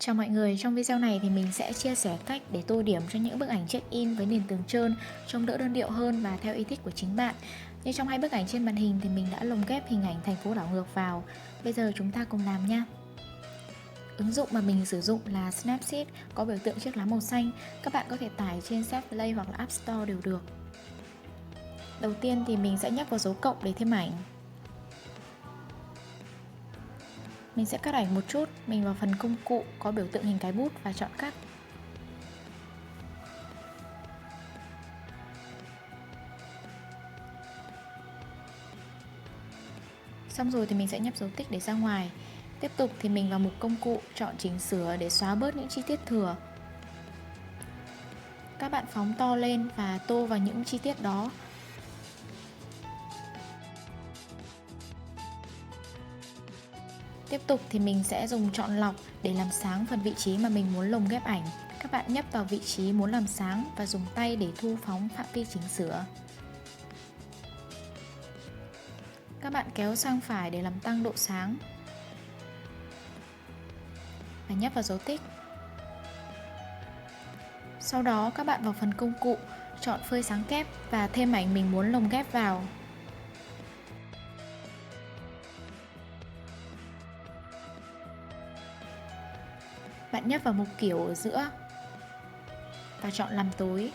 Chào mọi người, trong video này thì mình sẽ chia sẻ cách để tô điểm cho những bức ảnh check-in với nền tường trơn trông đỡ đơn điệu hơn và theo ý thích của chính bạn. Như trong hai bức ảnh trên màn hình thì mình đã lồng ghép hình ảnh thành phố đảo ngược vào. Bây giờ chúng ta cùng làm nha. Ứng dụng mà mình sử dụng là Snapseed, có biểu tượng chiếc lá màu xanh. Các bạn có thể tải trên Set Play hoặc là App Store đều được. Đầu tiên thì mình sẽ nhấp vào dấu cộng để thêm ảnh. Mình sẽ cắt ảnh một chút, mình vào phần công cụ có biểu tượng hình cái bút và chọn cắt. Xong rồi thì mình sẽ nhấp dấu tích để ra ngoài. Tiếp tục thì mình vào mục công cụ chọn chỉnh sửa để xóa bớt những chi tiết thừa. Các bạn phóng to lên và tô vào những chi tiết đó. Tiếp tục thì mình sẽ dùng chọn lọc để làm sáng phần vị trí mà mình muốn lồng ghép ảnh. Các bạn nhấp vào vị trí muốn làm sáng và dùng tay để thu phóng phạm vi chỉnh sửa. Các bạn kéo sang phải để làm tăng độ sáng và nhấp vào dấu tích. Sau đó các bạn vào phần công cụ, chọn phơi sáng kép và thêm ảnh mình muốn lồng ghép vào. Bạn nhấp vào mục kiểu ở giữa và chọn làm tối.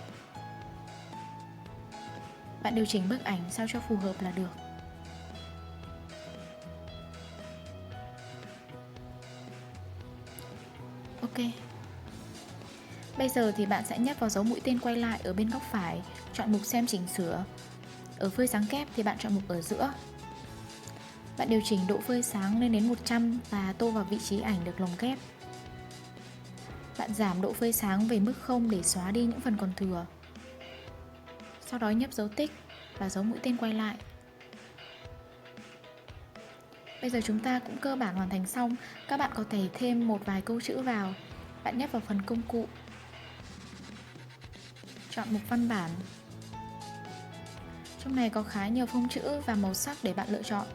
Bạn điều chỉnh bức ảnh sao cho phù hợp là được. Ok. Bây giờ thì bạn sẽ nhấp vào dấu mũi tên quay lại ở bên góc phải, chọn mục xem chỉnh sửa. Ở phơi sáng kép thì bạn chọn mục ở giữa. Bạn điều chỉnh độ phơi sáng lên đến 100 và tô vào vị trí ảnh được lồng ghép. Bạn giảm độ phơi sáng về mức 0 để xóa đi những phần còn thừa. Sau đó nhấp dấu tích và dấu mũi tên quay lại. Bây giờ chúng ta cũng cơ bản hoàn thành xong. Các bạn có thể thêm một vài câu chữ vào. Bạn nhấp vào phần công cụ, chọn mục văn bản. Trong này có khá nhiều phông chữ và màu sắc để bạn lựa chọn.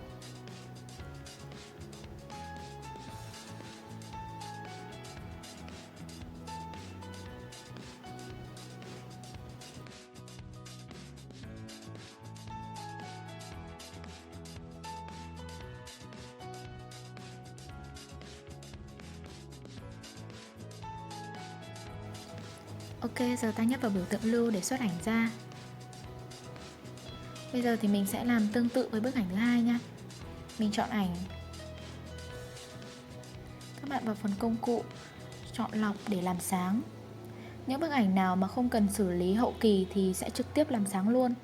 Ok, giờ ta nhấp vào biểu tượng lưu để xuất ảnh ra. Bây giờ thì mình sẽ làm tương tự với bức ảnh thứ hai nha. Mình chọn ảnh. Các bạn vào phần công cụ, chọn lọc để làm sáng. Những bức ảnh nào mà không cần xử lý hậu kỳ thì sẽ trực tiếp làm sáng luôn.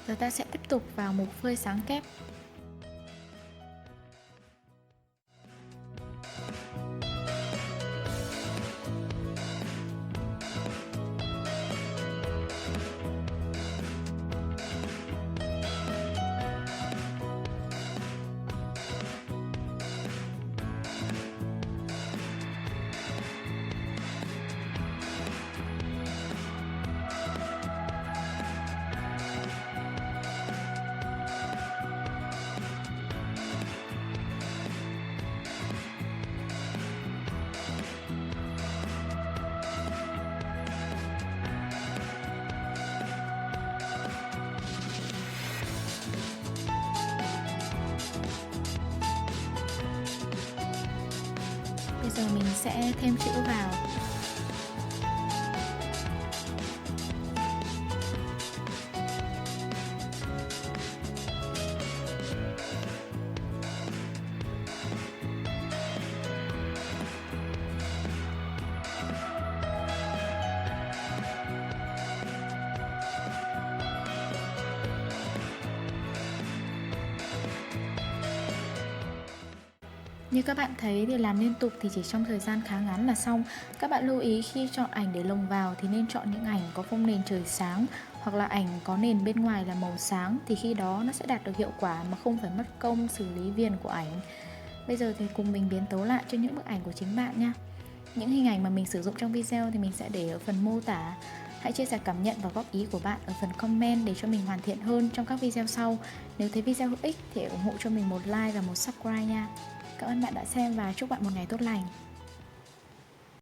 Giờ ta sẽ tiếp tục vào mục phơi sáng kép. Bây giờ mình sẽ thêm chữ vào. Như các bạn thấy thì làm liên tục thì chỉ trong thời gian khá ngắn là xong. Các bạn lưu ý khi chọn ảnh để lồng vào thì nên chọn những ảnh có phông nền trời sáng hoặc là ảnh có nền bên ngoài là màu sáng, thì khi đó nó sẽ đạt được hiệu quả mà không phải mất công xử lý viền của ảnh. Bây giờ thì cùng mình biến tấu lại cho những bức ảnh của chính bạn nha. Những hình ảnh mà mình sử dụng trong video thì mình sẽ để ở phần mô tả. Hãy chia sẻ cảm nhận và góp ý của bạn ở phần comment để cho mình hoàn thiện hơn trong các video sau. Nếu thấy video hữu ích thì ủng hộ cho mình một like và một subscribe nha. Cảm ơn bạn đã xem và chúc bạn một ngày tốt lành.